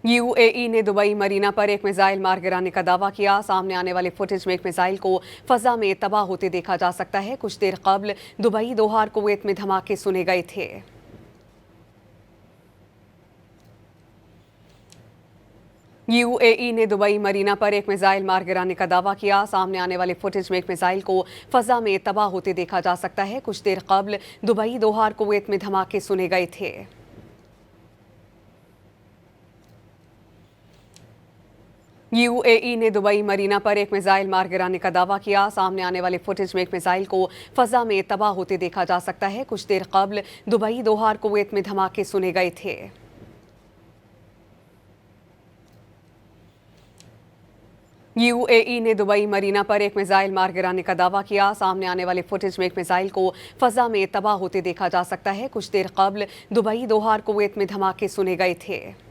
UAE ने Dubai Marina पर एक मिसाइल मार गिराने का दावा किया। सामने आने वाले फुटेज में एक मिसाइल को फजा में तबाह होते देखा जा सकता है। कुछ देर कबल दुबई, दोहा और कुवैत में धमाके सुने गए थे। यूएई ने दुबई मरीना पर एक मिसाइल मार गिराने का दावा किया। सामने आने वाले फुटेज में एक मिसाइल को फजा में तबाह होते देखा जा सकता है। कुछ देर कबल दुबई, दोहा और कुवैत में धमाके सुने गए थे। यूएई ने दुबई मरीना पर एक मिसाइल मार गिराने का दावा किया। सामने आने वाले फुटेज में एक मिसाइल को फजा में तबाह होते देखा जा सकता है। कुछ देर कबल दुबई, दोहा और कुवैत में धमाके सुने गए थे। यूएई ने दुबई मरीना पर एक मिसाइल मार गिराने का दावा किया। सामने आने वाले फुटेज में एक मिसाइल को फजा में तबाह होते देखा जा सकता है। कुछ देर कबल दुबई, दोहा और कुवैत में धमाके सुने गए थे।